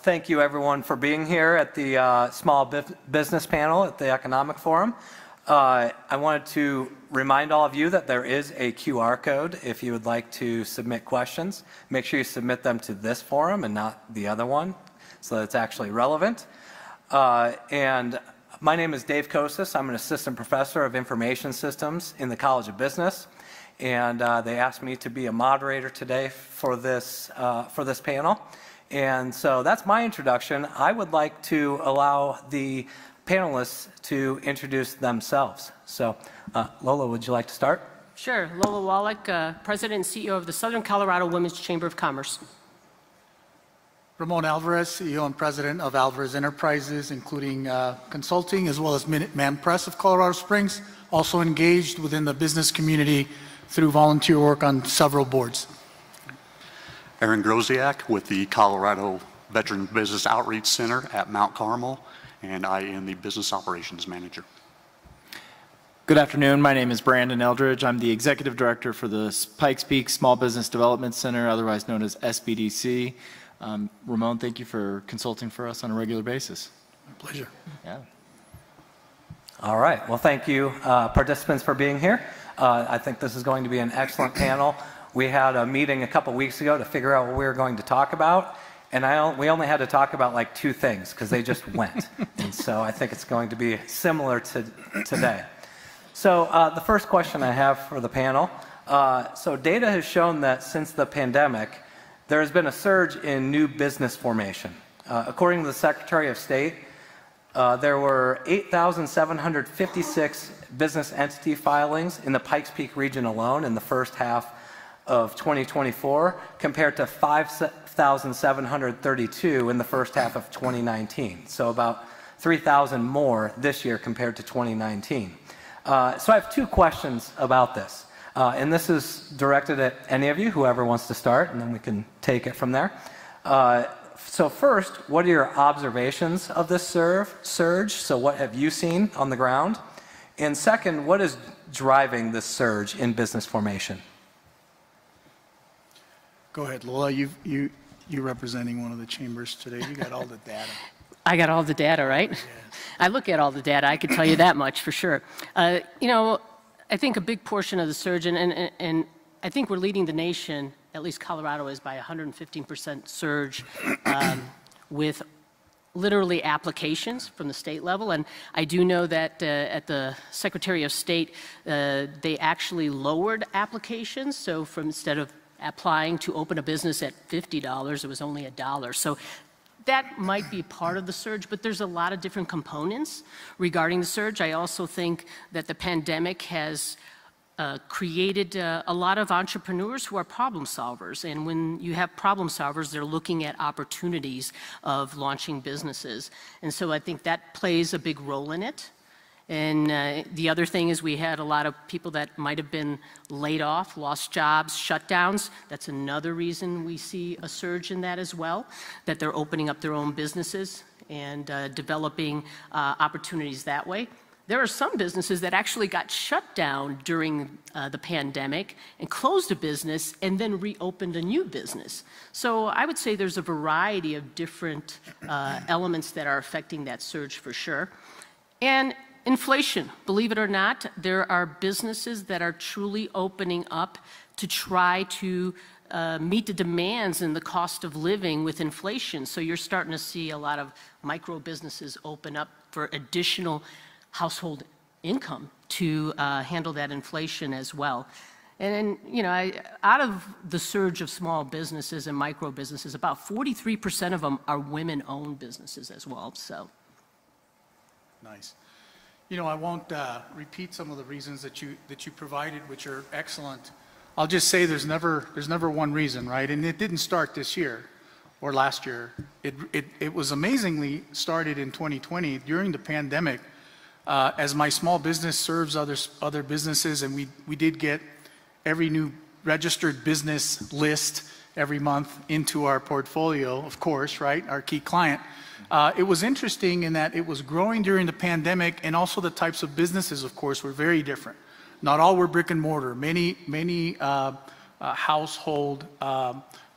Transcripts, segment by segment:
thank you everyone for being here at the Small Business Panel at the Economic Forum. I wanted to remind all of you that there is a QR code if you would like to submit questions. Make sure you submit them to this forum and not the other one so that it's actually relevant. And my name is Dave Kosis. I'm an assistant professor of information systems in the College of Business. And they asked me to be a moderator today for this panel. And so that's my introduction. I would like to allow the panelists to introduce themselves. So Lola, would you like to start? Sure. Lola Wallach, President and CEO of the Southern Colorado Women's Chamber of Commerce. Ramon Alvarez, CEO and President of Alvarez Enterprises, including consulting, as well as Minuteman Press of Colorado Springs, also engaged within the business community through volunteer work on several boards. Aaron Groziak with the Colorado Veteran Business Outreach Center at Mount Carmel, and I am the Business Operations Manager. Good afternoon. My name is Brandon Eldridge. I'm the Executive Director for the Pikes Peak Small Business Development Center, otherwise known as SBDC. Ramon, thank you for consulting for us on a regular basis. My pleasure. Yeah. All right. Well, thank you, participants, for being here. I think this is going to be an excellent panel. We had a meeting a couple weeks ago to figure out what we were going to talk about, and we only had to talk about like 2 things because they just went. And so I think it's going to be similar to today. So the first question I have for the panel, so data has shown that since the pandemic, there has been a surge in new business formation. According to the Secretary of State, there were 8,756 business entity filings in the Pikes Peak region alone in the first half of 2024, compared to 5,732 in the first half of 2019. So about 3,000 more this year compared to 2019. So I have 2 questions about this. And this is directed at any of you, whoever wants to start, and then we can take it from there. So first, what are your observations of this surge? So what have you seen on the ground? And second, what is driving this surge in business formation? Go ahead, Lola. You're representing one of the chambers today. You got all the data. I got all the data, right? Yes. I look at all the data. I can tell you that much for sure. You know, I think a big portion of the surge, and I think we're leading the nation, at least Colorado is, by 115% surge with literally applications from the state level. And I do know that at the Secretary of State, they actually lowered applications. So instead of applying to open a business at $50, it was only $1. So that might be part of the surge, but there's a lot of different components regarding the surge. I also think that the pandemic has created a lot of entrepreneurs who are problem solvers. And when you have problem solvers, they're looking at opportunities of launching businesses. And so I think that plays a big role in it. And the other thing is we had a lot of people that might have been laid off, lost jobs, shutdowns. That's another reason we see a surge in that as well, that they're opening up their own businesses and developing opportunities that way. There are some businesses that actually got shut down during the pandemic and closed a business and then reopened a new business. So I would say there's a variety of different elements that are affecting that surge for sure. And inflation, believe it or not, there are businesses that are truly opening up to try to meet the demands and the cost of living with inflation. So you're starting to see a lot of micro businesses open up for additional household income to handle that inflation as well. And you know, out of the surge of small businesses and micro businesses, about 43% of them are women-owned businesses as well. So, nice. You know, I won't repeat some of the reasons that you provided, which are excellent. I'll just say there's never one reason, right? And it didn't start this year or last year. It was amazingly started in 2020 during the pandemic. As my small business serves other businesses, and we did get every new registered business list every month into our portfolio, of course, right? Our key client. It was interesting in that it was growing during the pandemic, and also the types of businesses, of course, were very different. Not all were brick and mortar. Many household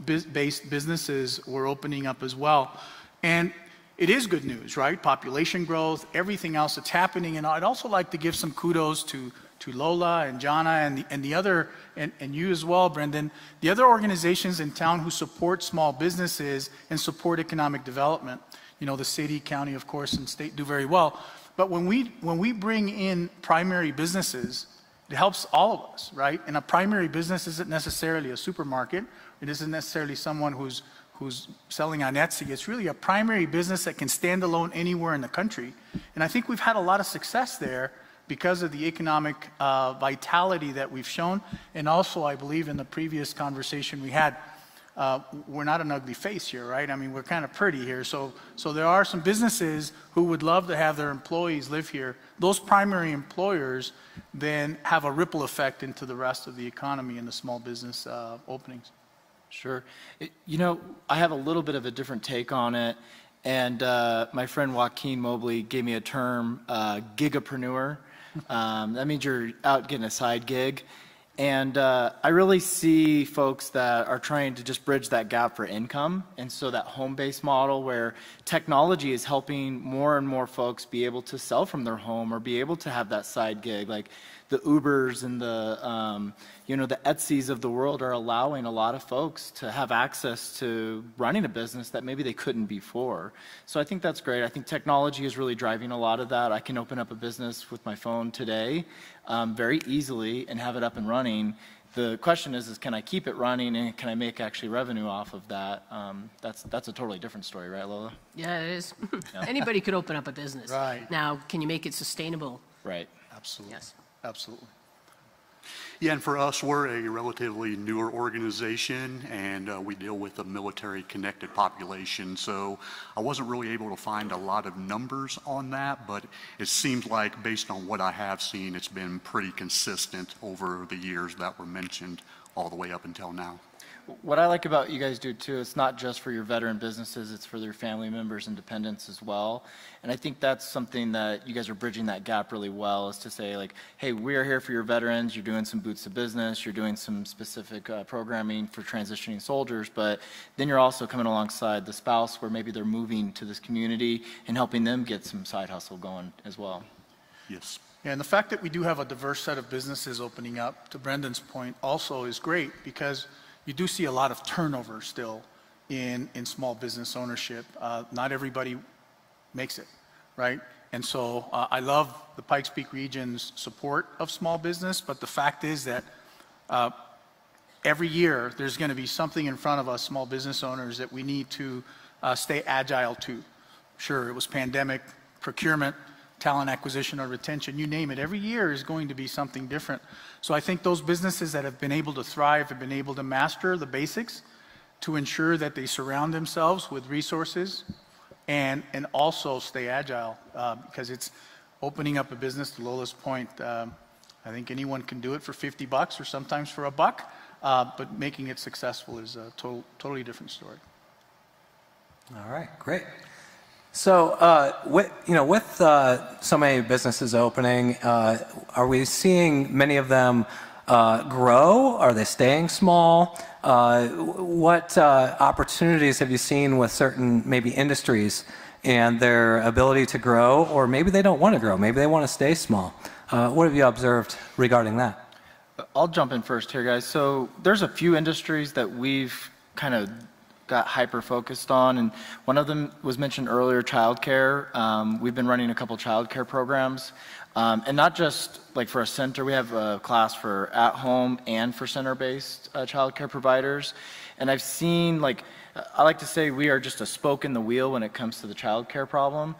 based businesses were opening up as well. And it is good news, right? Population growth, everything else that's happening. And I'd also like to give some kudos to Lola and Jana and the other, and you as well, Brendan, the other organizations in town who support small businesses and support economic development. You know, the city, county, of course, and state do very well. But when we bring in primary businesses, it helps all of us, right? And a primary business isn't necessarily a supermarket. It isn't necessarily someone who's selling on Etsy. It's really a primary business that can stand alone anywhere in the country. And I think we've had a lot of success there because of the economic vitality that we've shown. And also, I believe in the previous conversation we had, we're not an ugly face here, right? I mean, we're kind of pretty here. So there are some businesses who would love to have their employees live here. Those primary employers then have a ripple effect into the rest of the economy and the small business openings. Sure. You know, I have a little bit of a different take on it. And my friend Joaquin Mobley gave me a term, gigapreneur. That means you're out getting a side gig. And I really see folks that are trying to just bridge that gap for income. And so that home-based model where technology is helping more and more folks be able to sell from their home or be able to have that side gig. Like the Ubers and the, you know, the Etsys of the world are allowing a lot of folks to have access to running a business that maybe they couldn't before. So I think that's great. I think technology is really driving a lot of that. I can open up a business with my phone today very easily and have it up and running. The question is can I keep it running and can I make actually revenue off of that? That's a totally different story, right, Lola? Yeah, it is. Anybody could open up a business. Right. Now, can you make it sustainable? Right. Absolutely. Yes. Absolutely. Yeah, and for us, we're a relatively newer organization, and we deal with a military-connected population, so I wasn't really able to find a lot of numbers on that, but it seems like, based on what I have seen, it's been pretty consistent over the years that were mentioned all the way up until now. What I like about you guys do too, it's not just for your veteran businesses, it's for their family members and dependents as well. And I think that's something that you guys are bridging that gap really well, is to say like, hey, we're here for your veterans, you're doing some boots to business, you're doing some specific programming for transitioning soldiers, but then you're also coming alongside the spouse where maybe they're moving to this community and helping them get some side hustle going as well. Yes. Yeah, and the fact that we do have a diverse set of businesses opening up, to Brendan's point, also is great because you do see a lot of turnover still in small business ownership. Not everybody makes it, right? And so I love the Pikes Peak region's support of small business, but the fact is that every year there's going to be something in front of us, small business owners, that we need to stay agile to. Sure, it was pandemic, procurement, talent acquisition or retention, you name it. Every year is going to be something different. So I think those businesses that have been able to thrive have been able to master the basics to ensure that they surround themselves with resources and also stay agile because it's opening up a business, to Lola's point. I think anyone can do it for $50 or sometimes for $1, but making it successful is a totally different story. All right, great. So, with so many businesses opening, are we seeing many of them grow? Are they staying small? What opportunities have you seen with certain maybe industries and their ability to grow, or maybe they don't want to grow, maybe they want to stay small? What have you observed regarding that? I'll jump in first here, guys. So there's a few industries that we've kind of got hyper-focused on, and one of them was mentioned earlier, childcare. We've been running a couple childcare programs, and not just like for a center. We have a class for at-home and for center-based childcare providers, and I've seen, like, I like to say we are just a spoke in the wheel when it comes to the childcare problem.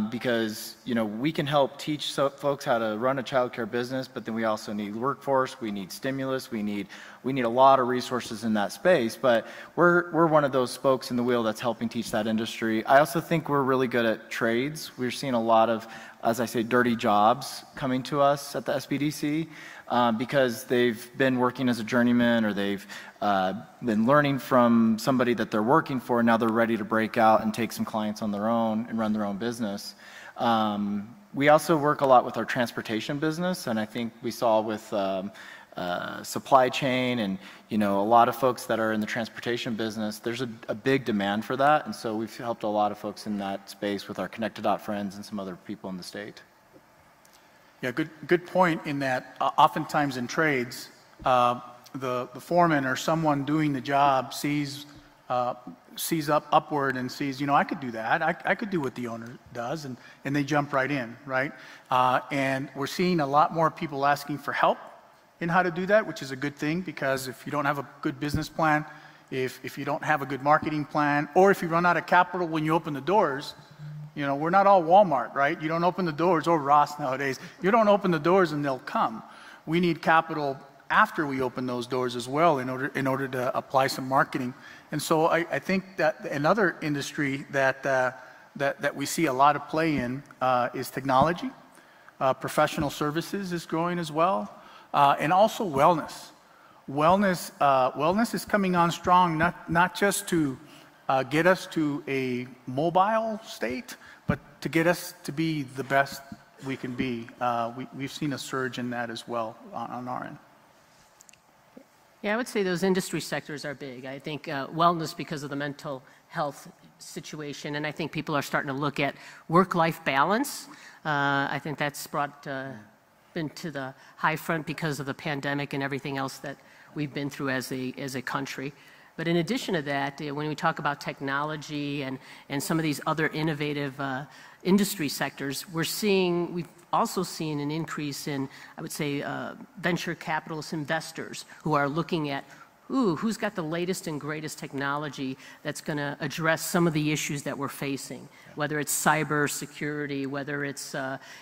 Because, you know, we can help teach folks how to run a childcare business, but then we also need workforce, we need stimulus, we need a lot of resources in that space, but we're one of those spokes in the wheel that's helping teach that industry. I also think we're really good at trades. We're seeing a lot of, as I say, dirty jobs coming to us at the SBDC because they've been working as a journeyman or they've been learning from somebody that they're working for, and now they're ready to break out and take some clients on their own and run their own business. We also work a lot with our transportation business, and I think we saw with supply chain and, you know, a lot of folks that are in the transportation business, there's a big demand for that. And so we've helped a lot of folks in that space with our Connected Dot friends and some other people in the state. Yeah, good point in that oftentimes in trades, the foreman or someone doing the job sees upward and sees, you know, I could do that. I could do what the owner does, and they jump right in, right? And we're seeing a lot more people asking for help in how to do that, which is a good thing, because if you don't have a good business plan, if you don't have a good marketing plan, or if you run out of capital when you open the doors, you know, we're not all Walmart, right? You don't open the doors, or Ross nowadays. You don't open the doors and they'll come. We need capital after we open those doors as well in order to apply some marketing. And so I think that another industry that we see a lot of play in is technology. Professional services is growing as well. And also wellness. Wellness is coming on strong, not just to get us to a mobile state, but to get us to be the best we can be. We've seen a surge in that as well on our end. Yeah, I would say those industry sectors are big. I think wellness because of the mental health situation, and I think people are starting to look at work-life balance. I think that's been to the high front because of the pandemic and everything else that we've been through as a country. But in addition to that, when we talk about technology and some of these other innovative industry sectors, we've also seen an increase in, I would say, venture capitalist investors who are looking at, who's got the latest and greatest technology that's going to address some of the issues that we're facing, whether it's cyber security, whether it's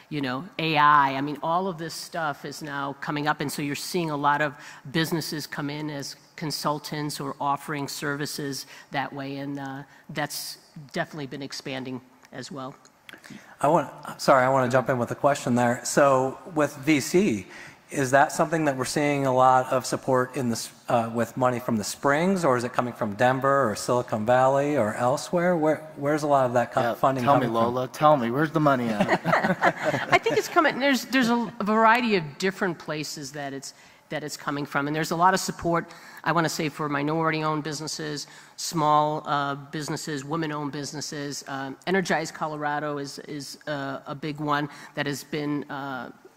you know, AI. I mean, all of this stuff is now coming up, and so you're seeing a lot of businesses come in as consultants or offering services that way, and that's definitely been expanding as well. I want to jump in with a question there. So with VC, is that something that we're seeing a lot of support in this with money from the Springs, or is it coming from Denver or Silicon Valley or elsewhere? Where's a lot of that funding coming from? Tell me, Lola. Tell me, where's the money at? I think it's coming. There's a variety of different places that it's coming from, and there's a lot of support. I want to say for minority-owned businesses, small businesses, women-owned businesses. Energize Colorado is a big one that has been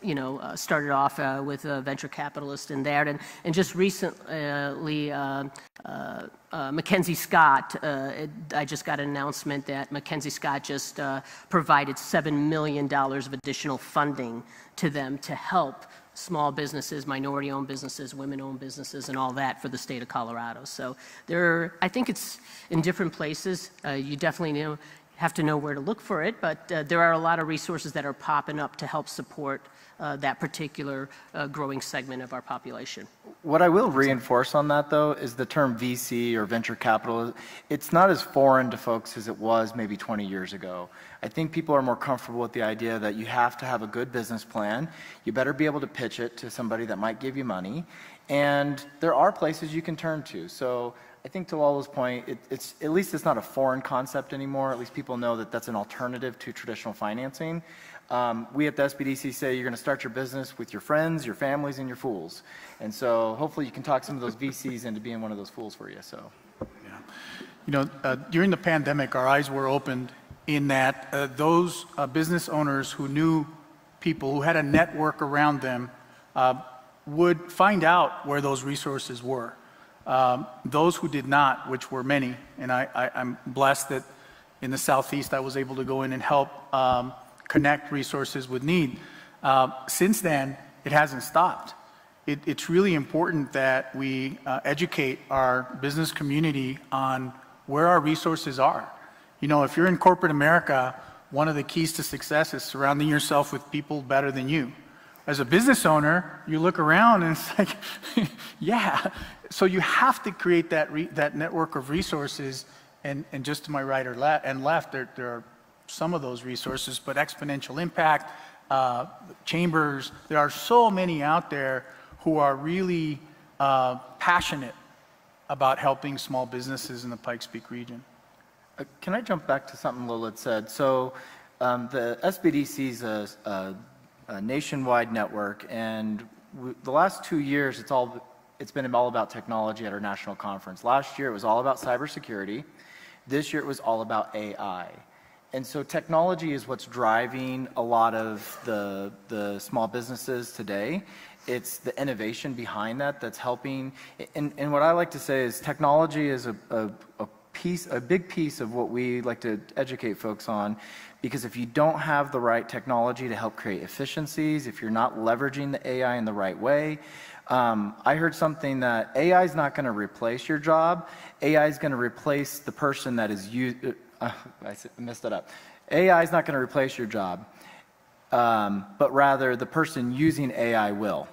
you know, started off with a venture capitalist in there, and just recently Mackenzie Scott. I just got an announcement that Mackenzie Scott just provided $7 million of additional funding to them to help small businesses, minority-owned businesses, women-owned businesses, and all that for the state of Colorado. So I think it's in different places. You definitely have to know where to look for it, but there are a lot of resources that are popping up to help support that particular growing segment of our population. What I will reinforce on that, though, is the term VC or venture capital. It's not as foreign to folks as it was maybe 20 years ago. I think people are more comfortable with the idea that you have to have a good business plan. You better be able to pitch it to somebody that might give you money. And there are places you can turn to. So I think to Lola's point, at least it's not a foreign concept anymore. At least people know that that's an alternative to traditional financing. We at the SBDC say you're going to start your business with your friends, your families, and your fools. And so hopefully you can talk some of those VCs into being one of those fools for you. So, yeah. You know, during the pandemic, our eyes were opened in that those business owners who knew people, who had a network around them, would find out where those resources were. Those who did not, which were many, and I'm blessed that in the Southeast I was able to go in and help connect resources with need. Since then, it hasn't stopped. It's really important that we educate our business community on where our resources are. You know, if you're in corporate America, one of the keys to success is surrounding yourself with people better than you. As a business owner, you look around and it's like, yeah. So you have to create that network of resources, and just to my right or left, there are some of those resources, but Exponential Impact, chambers, there are so many out there who are really passionate about helping small businesses in the Pikes Peak region. Can I jump back to something Lola had said? So the SBDC is a nationwide network, and the last 2 years, it's been all about technology at our national conference. Last year, it was all about cybersecurity. This year, it was all about AI. And so technology is what's driving a lot of the small businesses today. It's the innovation behind that that's helping. And what I like to say is technology is a big piece of what we like to educate folks on, because if you don't have the right technology to help create efficiencies, if you're not leveraging the AI in the right way, I heard something that AI is not going to replace your job. AI is going to replace the person that is I messed that up. AI is not going to replace your job, but rather the person using AI will.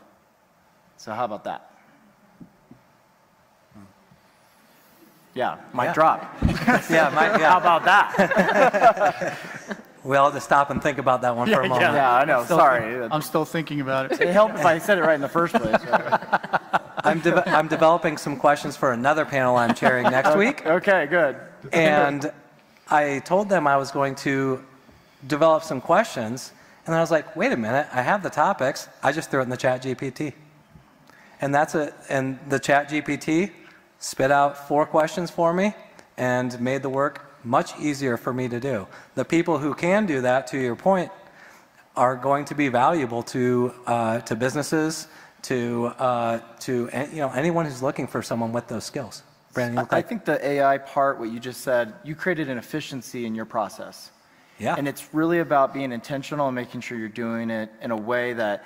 So how about that? Yeah, mic drop. How about that? We all just stop and think about that one for a moment. Yeah, I know. Sorry. I'm still thinking about it. It helped if I said it right in the first place. Right? I'm developing some questions for another panel I'm chairing next week. Okay, good. And I told them I was going to develop some questions, and then I was like, wait a minute, I have the topics. I just threw it in the chat GPT. And the chat GPT spit out 4 questions for me and made the work much easier for me to do. The people who can do that, to your point, are going to be valuable to businesses, to anyone who's looking for someone with those skills. Brandon, I think the AI part, what you just said, you created an efficiency in your process. Yeah. And it's really about being intentional and making sure you're doing it in a way that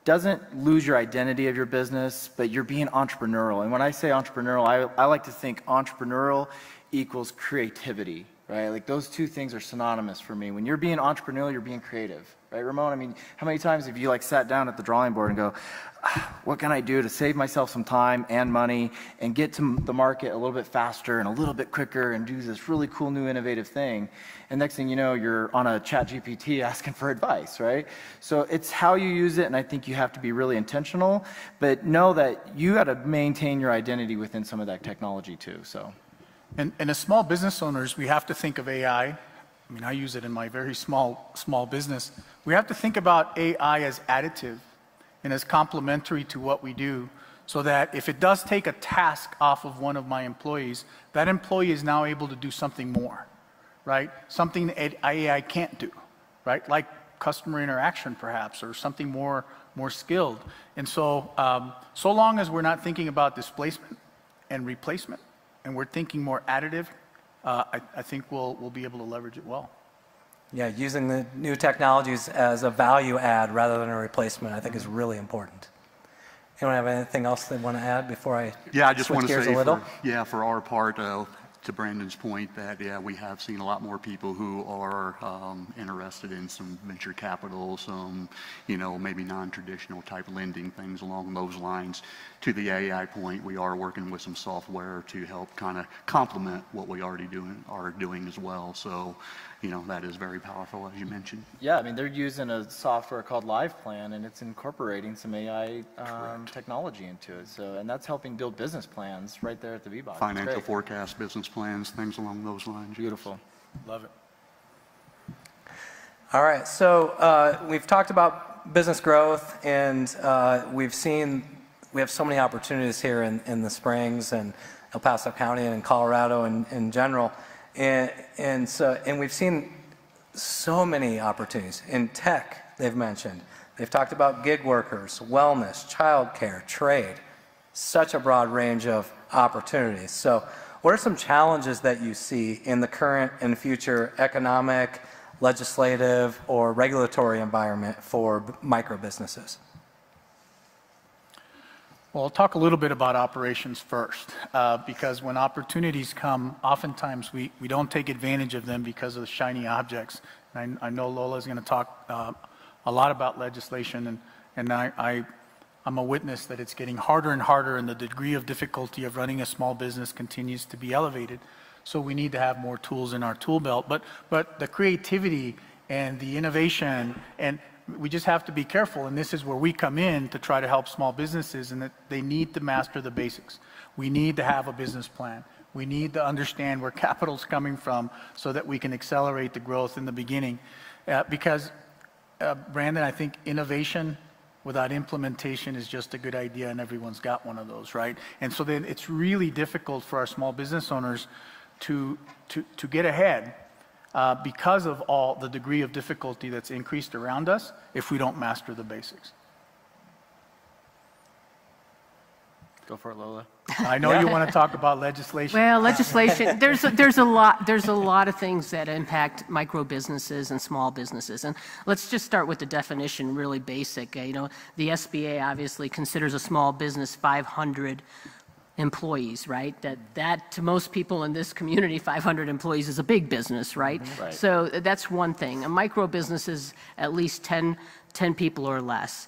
doesn't lose your identity of your business, but you're being entrepreneurial. And when I say entrepreneurial, I like to think entrepreneurial equals creativity, right? Like those two things are synonymous for me. When you're being entrepreneurial, you're being creative, right, Ramon? I mean, how many times have you like sat down at the drawing board and go, what can I do to save myself some time and money and get to the market a little bit faster and a little bit quicker and do this really cool new innovative thing? And next thing you know, you're on a chat GPT asking for advice, right? So it's how you use it, and I think you have to be really intentional, but know that you got to maintain your identity within some of that technology too, so. And as small business owners, we have to think of AI. I mean, I use it in my very small business. We have to think about AI as additive and as complementary to what we do, so that if it does take a task off of one of my employees, that employee is now able to do something more, right? Something that AI can't do, right? Like customer interaction perhaps, or something more skilled. And so, so long as we're not thinking about displacement and replacement, and we're thinking more additive, I think we'll be able to leverage it well. Yeah, using the new technologies as a value add rather than a replacement, I think is really important. Anyone have anything else they want to add before I just want to say for our part, to Brandon's point, that we have seen a lot more people who are interested in some venture capital, some maybe non-traditional type lending, things along those lines. To the AI point, we are working with some software to help kind of complement what we already are doing as well. So that is very powerful, as you mentioned. Yeah, I mean, they're using a software called LivePlan, and it's incorporating some AI technology into it. So, and that's helping build business plans right there at the V-Box. Financial forecast, business plans, things along those lines. Beautiful. Love it. All right, so we've talked about business growth, and we have so many opportunities here in the Springs and El Paso County and in Colorado in general. And we've seen so many opportunities. In tech, they've mentioned. They've talked about gig workers, wellness, childcare, trade. Such a broad range of opportunities. So what are some challenges that you see in the current and future economic, legislative, or regulatory environment for micro businesses? Well, I'll talk a little bit about operations first, because when opportunities come, oftentimes we don't take advantage of them because of the shiny objects. And I know Lola is going to talk a lot about legislation, and I'm a witness that it's getting harder and harder, and the degree of difficulty of running a small business continues to be elevated. So we need to have more tools in our tool belt. But the creativity and the innovation, and we just have to be careful, and this is where we come in to try to help small businesses, and that they need to master the basics. We need to have a business plan. We need to understand where capital's coming from so that we can accelerate the growth in the beginning. Because, Brandon, I think innovation without implementation is just a good idea and everyone's got one of those, right? And so then it's really difficult for our small business owners to get ahead because of all the degree of difficulty that's increased around us if we don't master the basics. Go for it, Lola. I know you want to talk about legislation. Well, legislation, there's a lot of things that impact micro businesses and small businesses. And let's just start with the definition, really basic. You know, the SBA obviously considers a small business 500 employees, right? That to most people in this community, 500 employees is a big business, right? Right. So that's one thing. A micro business is at least 10 people or less.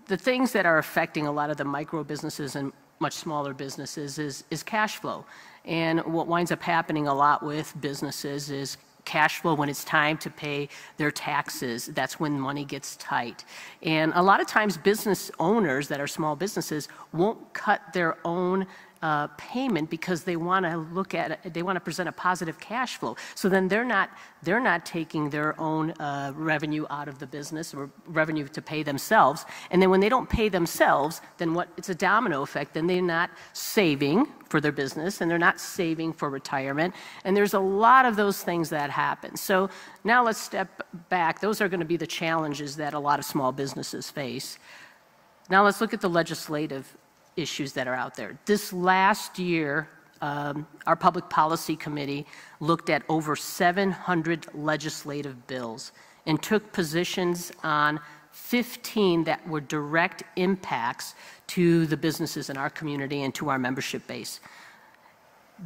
The things that are affecting a lot of the micro businesses and much smaller businesses is cash flow. And what winds up happening a lot with businesses is cash flow when it's time to pay their taxes. That's when money gets tight. And a lot of times business owners that are small businesses won't cut their own payment because they want to look at it, they want to present a positive cash flow. So then they're not taking their own revenue out of the business or revenue to pay themselves. And then when they don't pay themselves, then it's a domino effect. Then they're not saving for their business and they're not saving for retirement. And there's a lot of those things that happen. So now let's step back. Those are going to be the challenges that a lot of small businesses face. Now let's look at the legislative issues that are out there. This last year, our Public Policy Committee looked at over 700 legislative bills and took positions on 15 that were direct impacts to the businesses in our community and to our membership base.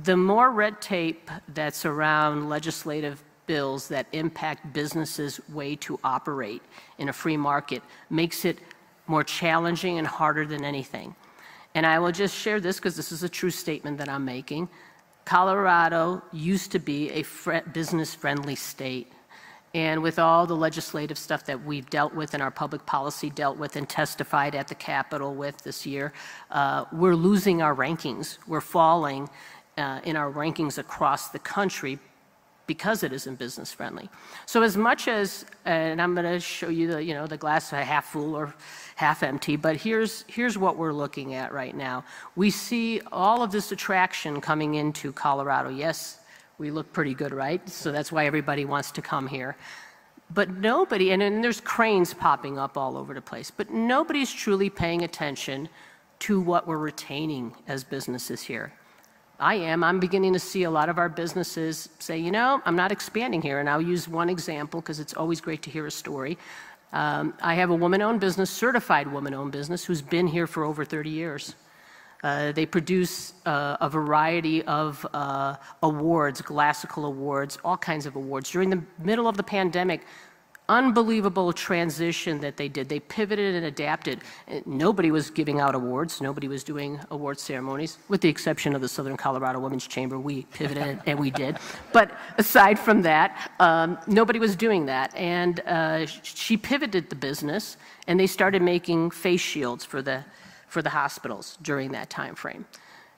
The more red tape that's around legislative bills that impact businesses' way to operate in a free market makes it more challenging and harder than anything. And I will just share this because this is a true statement that I'm making. Colorado used to be a business-friendly state. And with all the legislative stuff that we've dealt with and our public policy dealt with and testified at the Capitol with this year, we're losing our rankings. We're falling in our rankings across the country because it isn't business friendly. So as much as, and I'm going to show you the glass half full or half empty, but here's what we're looking at right now. We see all of this attraction coming into Colorado. Yes, we look pretty good, right? So that's why everybody wants to come here. But nobody, and then there's cranes popping up all over the place, but nobody's truly paying attention to what we're retaining as businesses here. I'm beginning to see a lot of our businesses say, I'm not expanding here. And I'll use one example because it's always great to hear a story. I have a woman-owned business, certified woman-owned business, who's been here for over 30 years. They produce a variety of awards, classical awards, all kinds of awards. During the middle of the pandemic, unbelievable transition that they did. They pivoted and adapted. Nobody was giving out awards. Nobody was doing award ceremonies, with the exception of the Southern Colorado Women's Chamber. We pivoted and we did. But aside from that, nobody was doing that. And she pivoted the business, and they started making face shields for the hospitals during that time frame.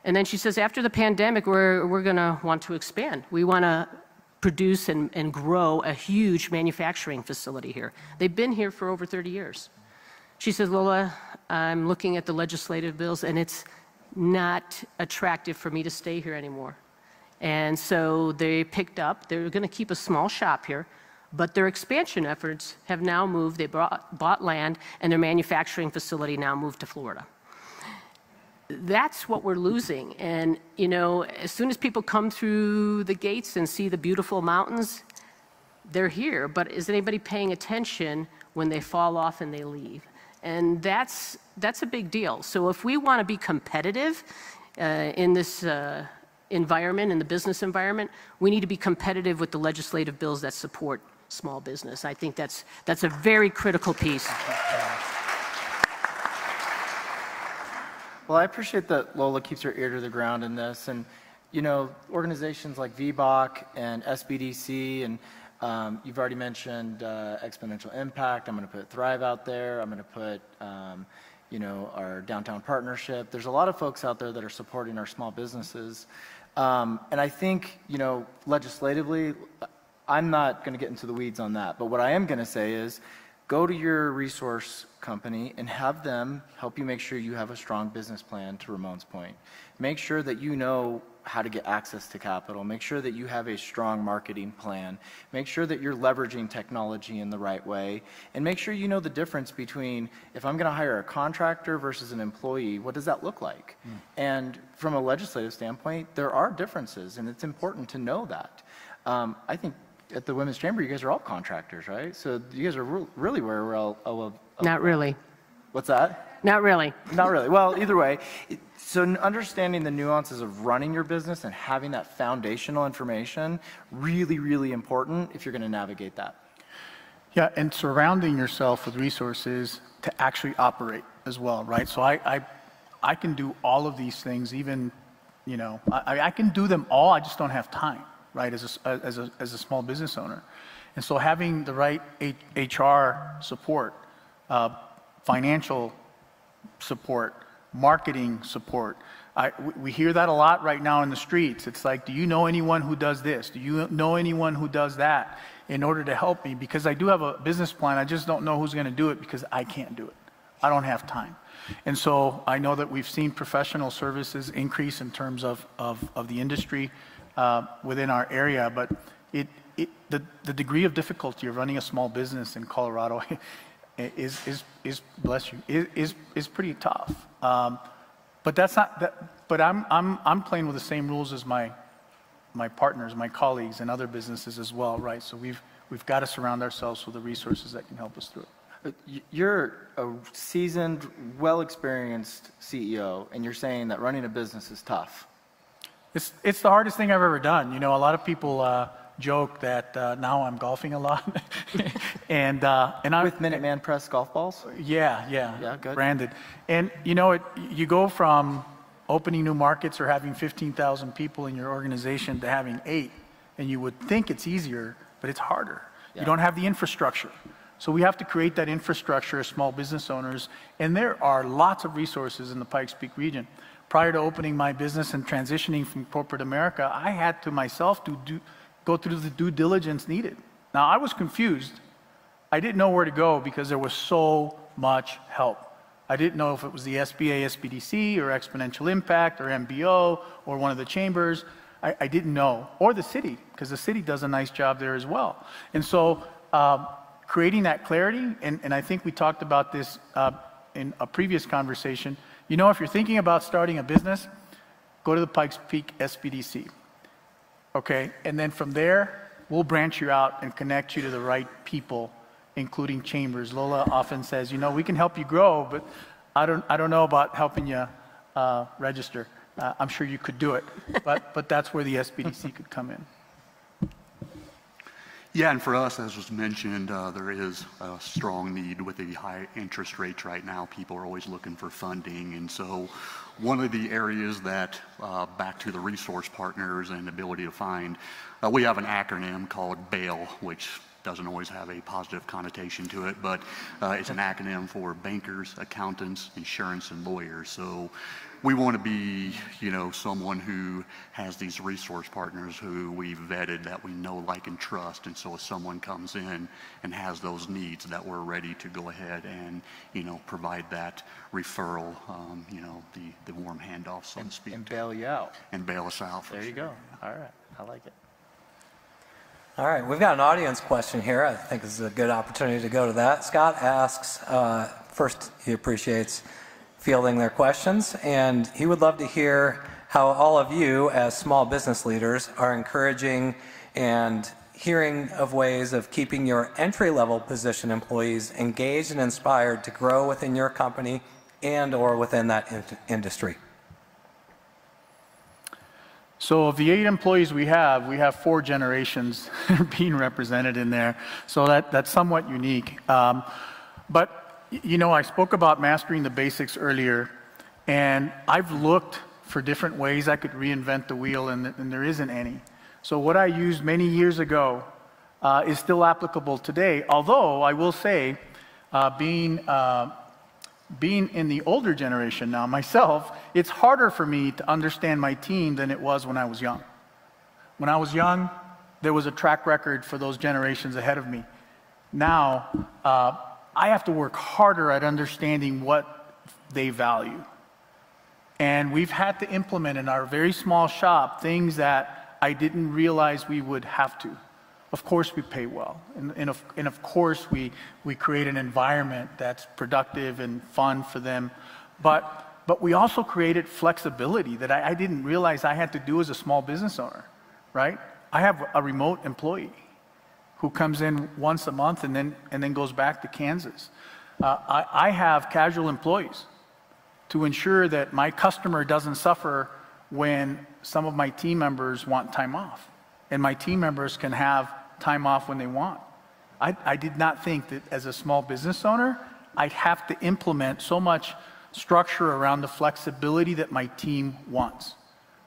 And then she says, after the pandemic, we're going to want to expand. We want to produce and grow a huge manufacturing facility here. They've been here for over 30 years. She says, Lola, I'm looking at the legislative bills, and it's not attractive for me to stay here anymore. And so they picked up, they're going to keep a small shop here, but their expansion efforts have now moved. They bought land, and their manufacturing facility now moved to Florida. That's what we're losing. And, as soon as people come through the gates and see the beautiful mountains, they're here. But is anybody paying attention when they fall off and they leave? And that's a big deal. So if we want to be competitive in this environment, in the business environment, we need to be competitive with the legislative bills that support small business. I think that's a very critical piece. Well, I appreciate that Lola keeps her ear to the ground in this. And, organizations like VBOC and SBDC, and you've already mentioned Exponential Impact. I'm going to put Thrive out there. I'm going to put, our Downtown Partnership. There's a lot of folks out there that are supporting our small businesses. And I think, legislatively, I'm not going to get into the weeds on that. But what I am going to say is go to your resource company and have them help you make sure you have a strong business plan, to Ramon's point. Make sure that you know how to get access to capital. Make sure that you have a strong marketing plan. Make sure that you're leveraging technology in the right way. And make sure you know the difference between, if I'm going to hire a contractor versus an employee, what does that look like? And from a legislative standpoint, there are differences, and it's important to know that. I think at the Women's Chamber, you guys are all contractors, right? So you guys are really where we're all... Not really. What's that? Not really. Not really. Well, either way, so understanding the nuances of running your business and having that foundational information, really, really important if you're going to navigate that. Yeah, and surrounding yourself with resources to actually operate as well, right? So I can do all of these things, even, you know, I can do them all, I just don't have time, right, as a small business owner. And so having the right HR support, financial support, marketing support. We hear that a lot right now in the streets. It's like, do you know anyone who does this? Do you know anyone who does that in order to help me? Because I do have a business plan. I just don't know who's going to do it because I can't do it. I don't have time. And so I know that we've seen professional services increase in terms of the industry within our area, but the degree of difficulty of running a small business in Colorado is bless you, is pretty tough. But that's not that. But I'm playing with the same rules as my partners, my colleagues, and other businesses as well, right? So we've got to surround ourselves with the resources that can help us through it. You're a seasoned, well-experienced CEO, and you're saying that running a business is tough. It's the hardest thing I've ever done. You know, a lot of people joke that now I'm golfing a lot, and I'm with Minuteman Press golf balls. Yeah, good. Branded, and you know, you go from opening new markets or having 15,000 people in your organization to having 8, and you would think it's easier, but it's harder. Yeah. You don't have the infrastructure. So we have to create that infrastructure as small business owners, and there are lots of resources in the Pikes Peak region. Prior to opening my business and transitioning from corporate America, I had to myself go through the due diligence needed. Now, I was confused. I didn't know where to go because there was so much help. I didn't know if it was the SBA, SBDC, or Exponential Impact, or MBO, or one of the chambers. I didn't know. Or the city, because the city does a nice job there as well. And so creating that clarity, and I think we talked about this in a previous conversation. You know, if you're thinking about starting a business, go to the Pikes Peak SBDC. Okay, and then from there, we'll branch you out and connect you to the right people, including chambers. Lola often says, you know, we can help you grow, but I don't know about helping you register. I'm sure you could do it, but that's where the SBDC could come in. Yeah, and for us, as was mentioned, there is a strong need with the high interest rates right now. People are always looking for funding, and so one of the areas that, back to the resource partners and ability to find, we have an acronym called BAIL, which doesn't always have a positive connotation to it, but it's an acronym for bankers, accountants, insurance, and lawyers. So we want to be, you know, someone who has these resource partners who we've vetted, that we know, like, and trust. And so if someone comes in and has those needs, that we're ready to go ahead and, you know, provide that referral, you know, the warm handoff, so to speak. And bail you out. And bail us out. There you go. All right. I like it. All right, we've got an audience question here. I think this is a good opportunity to go to that. Scott asks, first, he appreciates fielding their questions, and he would love to hear how all of you as small business leaders are encouraging and hearing of ways of keeping your entry-level position employees engaged and inspired to grow within your company and or within that industry. So of the 8 employees we have 4 generations being represented in there. So that's somewhat unique. But you know, I spoke about mastering the basics earlier, and I've looked for different ways I could reinvent the wheel, and there isn't any. So what I used many years ago is still applicable today, although I will say, being in the older generation now myself, it's harder for me to understand my team than it was when I was young. When I was young, there was a track record for those generations ahead of me. Now, I have to work harder at understanding what they value. And we've had to implement in our very small shop things that I didn't realize we would have to. Of course, we pay well. And of course, we create an environment that's productive and fun for them. But we also created flexibility that I didn't realize I had to do as a small business owner, right? I have a remote employee who comes in once a month and then goes back to Kansas. I have casual employees to ensure that my customer doesn't suffer when some of my team members want time off. And my team members can have time off when they want. I did not think that as a small business owner, I'd have to implement so much structure around the flexibility that my team wants,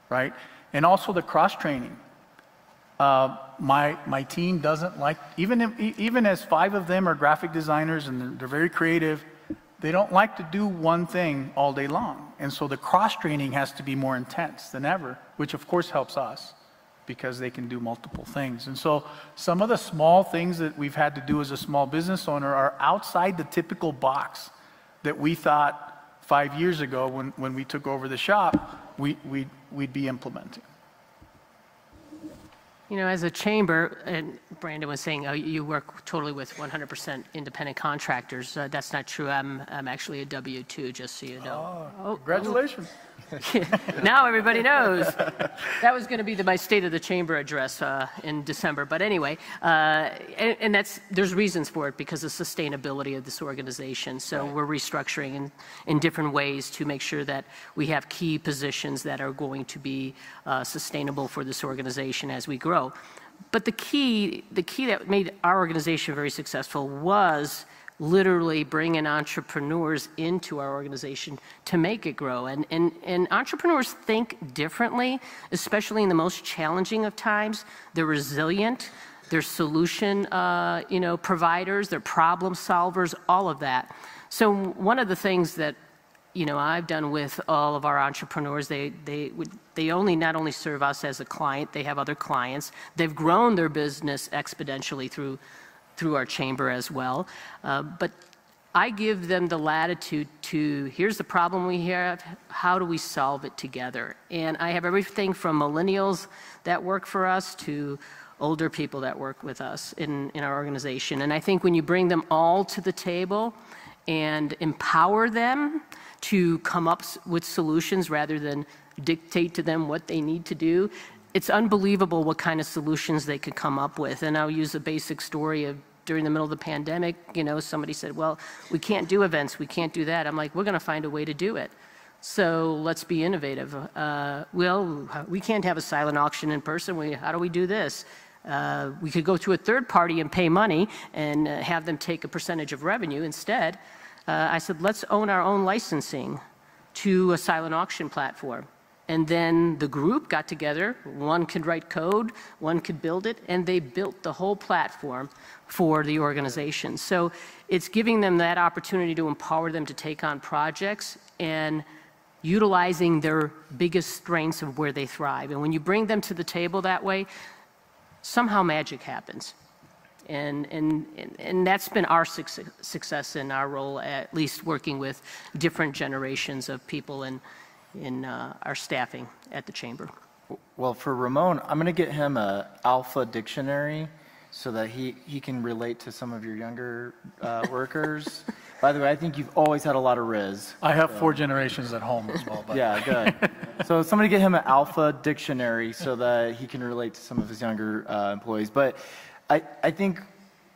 right? And also the cross-training. My team doesn't like, even as 5 of them are graphic designers and they're very creative, they don't like to do one thing all day long. And so the cross-training has to be more intense than ever, which of course helps us because they can do multiple things. And so some of the small things that we've had to do as a small business owner are outside the typical box that we thought 5 years ago when we took over the shop, we'd be implementing. You know, as a chamber, and Brandon was saying, you work totally with 100% independent contractors. That's not true. I'm actually a W-2, just so you know. Congratulations. Now everybody knows. That was going to be my State of the Chamber address in December. But anyway, and there's reasons for it because of sustainability of this organization. So we're restructuring in different ways to make sure that we have key positions that are going to be sustainable for this organization as we grow. But the key that made our organization very successful was literally bringing entrepreneurs into our organization to make it grow. And entrepreneurs think differently, especially in the most challenging of times. They're resilient, they're solution providers, they're problem solvers, all of that. So one of the things that I've done with all of our entrepreneurs, they not only serve us as a client, they have other clients. They've grown their business exponentially through our chamber as well. But I give them the latitude to, here's the problem we have, how do we solve it together? And I have everything from millennials that work for us to older people that work with us in our organization. And I think when you bring them all to the table and empower them to come up with solutions rather than dictate to them what they need to do, it's unbelievable what kind of solutions they could come up with. And I'll use a basic story of during the middle of the pandemic, somebody said, well, we can't do events, we can't do that. I'm like, we're gonna find a way to do it. So let's be innovative. Well, we can't have a silent auction in person. How do we do this? We could go to a third party and pay money and have them take a percentage of revenue. Instead, I said, let's own our own licensing to a silent auction platform. And then the group got together, one could write code, one could build it, and they built the whole platform for the organization. So it's giving them that opportunity to empower them to take on projects and utilizing their biggest strengths of where they thrive. And when you bring them to the table that way, somehow magic happens. And that's been our success in our role, at least working with different generations of people in our staffing at the chamber. Well, for Ramon, I'm going to get him a alpha dictionary so that he can relate to some of your younger workers. By the way, I think you've always had a lot of Riz. I have 4 generations at home as well. But. Yeah, good. So somebody get him an alpha dictionary so that he can relate to some of his younger employees. But I think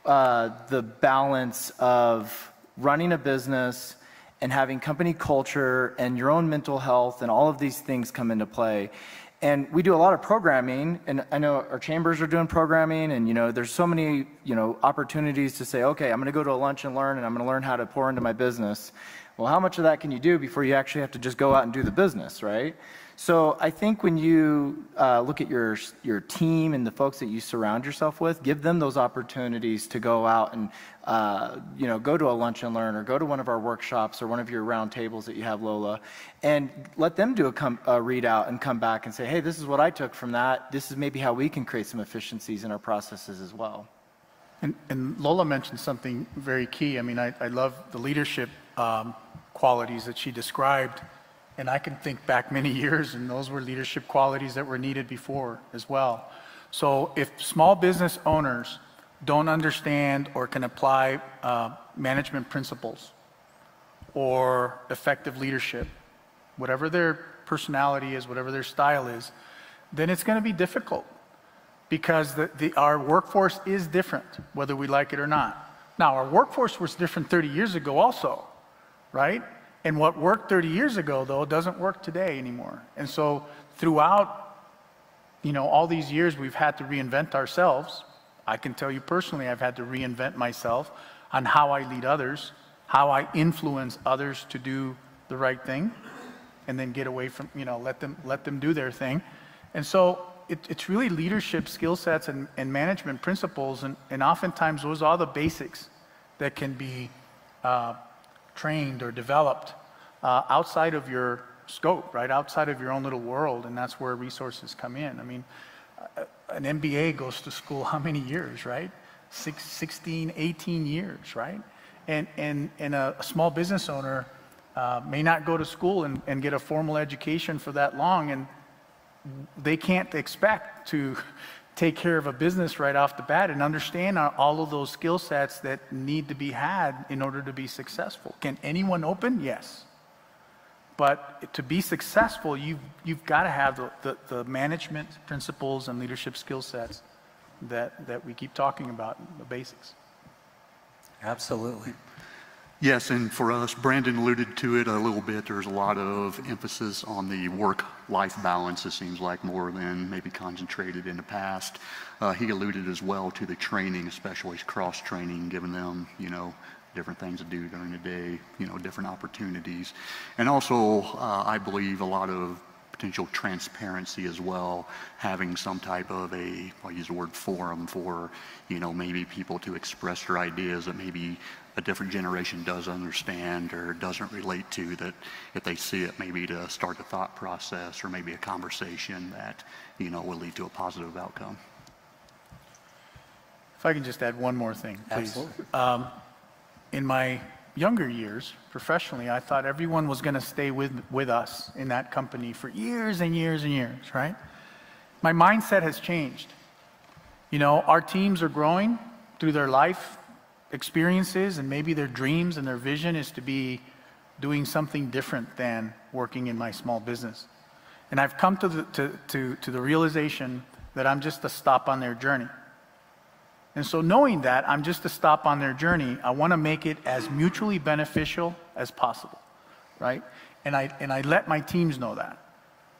the balance of running a business and having company culture and your own mental health and all of these things come into play. And we do a lot of programming, and I know our chambers are doing programming, and there's so many opportunities to say, okay, I'm going to go to a lunch and learn, and I'm going to learn how to pour into my business. Well, how much of that can you do before you actually have to just go out and do the business, right? So I think when you look at your team and the folks that you surround yourself with, give them those opportunities to go out and go to a lunch and learn, or go to one of our workshops or one of your round tables that you have, Lola, and let them do a readout and come back and say, hey, this is what I took from that. This is maybe how we can create some efficiencies in our processes as well. And Lola mentioned something very key. I mean, I love the leadership qualities that she described, and I can think back many years, and those were leadership qualities that were needed before as well. So if small business owners don't understand or can apply management principles or effective leadership, whatever their personality is, whatever their style is, then it's going to be difficult, because our workforce is different, whether we like it or not. Now, our workforce was different 30 years ago also, right? And what worked 30 years ago, though, doesn't work today anymore. And so throughout, all these years, we've had to reinvent ourselves. I can tell you personally, I've had to reinvent myself on how I lead others, how I influence others to do the right thing, and then get away from, let them do their thing. And so it's really leadership skill sets and management principles, and oftentimes those are the basics that can be trained or developed outside of your scope, right? Outside of your own little world, and that's where resources come in. I mean, an MBA goes to school how many years, right? 16, 18 years, right? And a small business owner may not go to school and get a formal education for that long, and they can't expect to take care of a business right off the bat and understand all of those skill sets that need to be had in order to be successful. Can anyone open? Yes. But to be successful, you've got to have the management principles and leadership skill sets that we keep talking about, the basics. Absolutely. Yes, and for us, Brandon alluded to it a little bit. There's a lot of emphasis on the work-life balance, it seems like, more than maybe concentrated in the past. He alluded as well to the training, especially cross-training, giving them, different things to do during the day, different opportunities. And also, I believe a lot of potential transparency as well, having some type of I'll use the word forum for, maybe people to express their ideas that maybe a different generation does understand or doesn't relate to, that if they see it, maybe to start a thought process or maybe a conversation that, will lead to a positive outcome. If I can just add one more thing, please. Absolutely. In my younger years, professionally, I thought everyone was going to stay with us in that company for years and years and years, right? My mindset has changed. Our teams are growing through their life experiences, and maybe their dreams and their vision is to be doing something different than working in my small business. And I've come to the realization that I'm just a stop on their journey. And so knowing that I'm just a stop on their journey, I want to make it as mutually beneficial as possible, right? And I let my teams know that,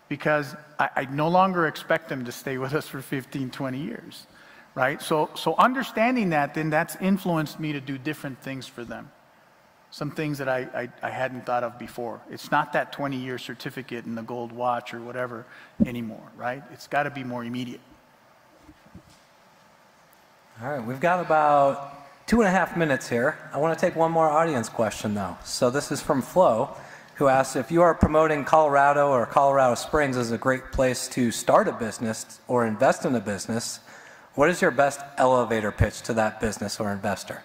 because I no longer expect them to stay with us for 15, 20 years. Right? So understanding that, then that's influenced me to do different things for them. Some things that I hadn't thought of before. It's not that 20-year certificate and the gold watch or whatever anymore, right? It's got to be more immediate. All right, we've got about 2.5 minutes here. I want to take one more audience question, though. So this is from Flo, who asks, if you are promoting Colorado or Colorado Springs as a great place to start a business or invest in a business, what is your best elevator pitch to that business or investor?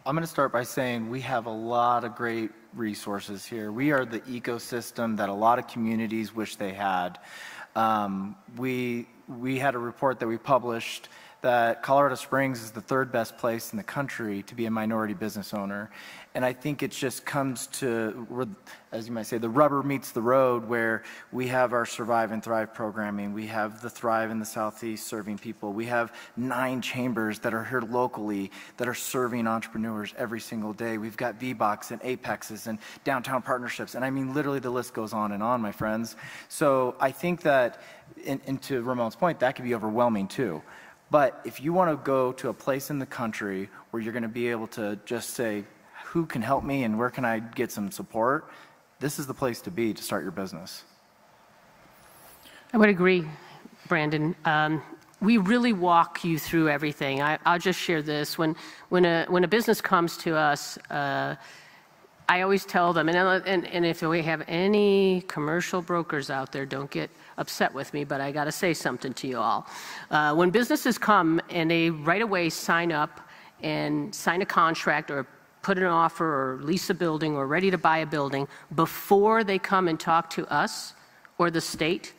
I'm going to start by saying we have a lot of great resources here. We are the ecosystem that a lot of communities wish they had. We had a report that we published that Colorado Springs is the 3rd best place in the country to be a minority business owner. And I think it just comes to, as you might say, the rubber meets the road, where we have our Survive and Thrive programming. We have the Thrive in the Southeast serving people. We have 9 chambers that are here locally that are serving entrepreneurs every single day. We've got VBOX and Apexes and downtown partnerships. And I mean, literally the list goes on, my friends. So I think that, and to Ramon's point, that could be overwhelming too. But if you want to go to a place in the country where you're going to be able to just say, who can help me and where can I get some support, this is the place to be to start your business. I would agree, Brandon. We really walk you through everything. I'll just share this. When a business comes to us, I always tell them, and if we have any commercial brokers out there, don't get upset with me, but I got to say something to you all. When businesses come and they right away sign up and sign a contract or put an offer or lease a building or ready to buy a building, before they come and talk to us or the state,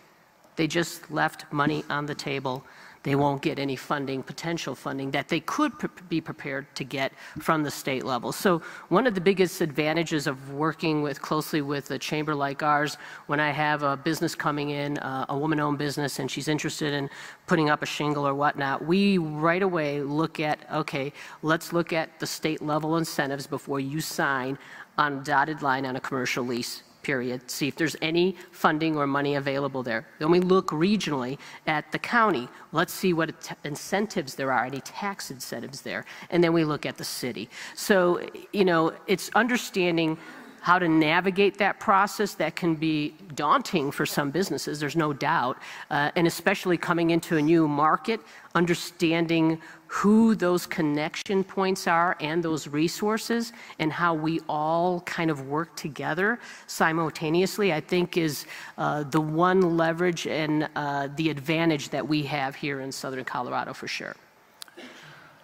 they just left money on the table. They won't get any funding, potential funding, that they could be prepared to get from the state level. So one of the biggest advantages of working closely with a chamber like ours, when I have a business coming in, a woman-owned business, and she's interested in putting up a shingle or whatnot, we right away look at, okay, let's look at the state level incentives before you sign on a dotted line on a commercial lease. Period. See if there's any funding or money available there. Then we look regionally at the county. Let's see what incentives there are, any tax incentives there. And then we look at the city. So, you know, it's understanding how to navigate that process that can be daunting for some businesses, there's no doubt, and especially coming into a new market, understanding who those connection points are and those resources and how we all kind of work together simultaneously, I think is the one leverage and the advantage that we have here in Southern Colorado for sure.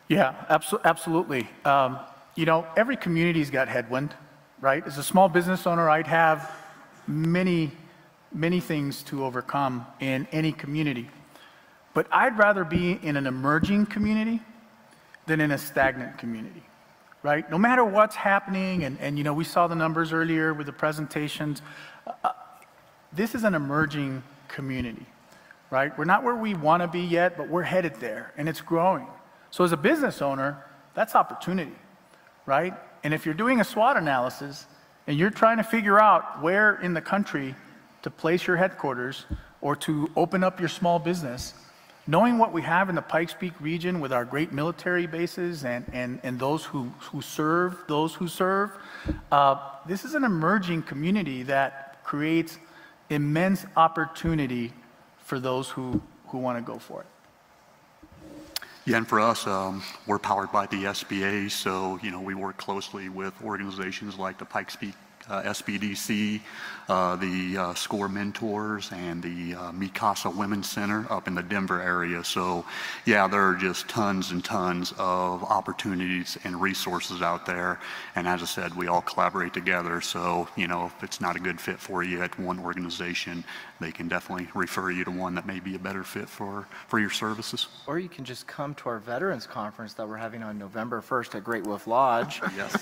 Yeah, absolutely. You know, every community's got headwind, right? As a small business owner, I'd have many things to overcome in any community. But I'd rather be in an emerging community than in a stagnant community, right? No matter what's happening, and you know, we saw the numbers earlier with the presentations, this is an emerging community, right? We're not where we want to be yet, but we're headed there, and it's growing. So as a business owner, that's opportunity, right? And if you're doing a SWOT analysis, and you're trying to figure out where in the country to place your headquarters or to open up your small business, knowing what we have in the Pikes Peak region with our great military bases and those who serve, this is an emerging community that creates immense opportunity for those who want to go for it. Yeah, and for us, we're powered by the SBA, so you know we work closely with organizations like the Pikes Peak SBDC, the SCORE Mentors, and the Mikasa Women's Center up in the Denver area. So yeah, there are just tons and tons of opportunities and resources out there. And as I said, we all collaborate together. So, you know, if it's not a good fit for you at one organization, they can definitely refer you to one that may be a better fit for your services. Or you can just come to our Veterans Conference that we're having on November 1st at Great Wolf Lodge. Yes.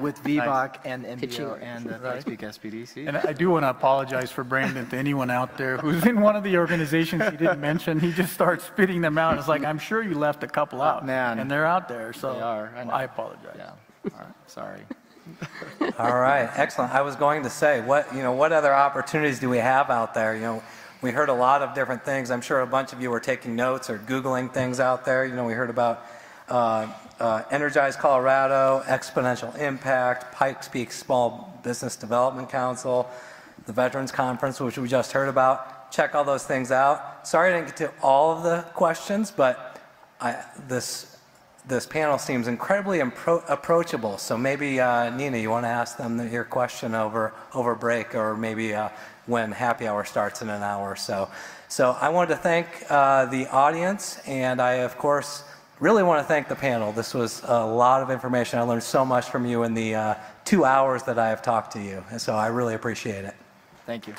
With VBOC and NBO and the Pikes Peak SBDC. And I do want to apologize for Brandon to anyone out there who's in one of the organizations he didn't mention. He just starts spitting them out. It's like, I'm sure you left a couple out. Man. And they're out there, so They are. I apologize. Yeah. All right. Sorry. All right, excellent. I was going to say, what other opportunities do we have out there? You know, we heard a lot of different things. I'm sure a bunch of you were taking notes or Googling things out there. You know, we heard about Energize Colorado, Exponential Impact, Pikes Peak Small Business Development Council, the Veterans Conference, which we just heard about. Check all those things out. Sorry I didn't get to all of the questions, but this panel seems incredibly approachable. So maybe, Nina, you want to ask them your question over break, or maybe when happy hour starts in an hour or so. So I wanted to thank the audience, and I, of course, really want to thank the panel. This was a lot of information. I learned so much from you in the 2 hours that I have talked to you, and so I really appreciate it. Thank you.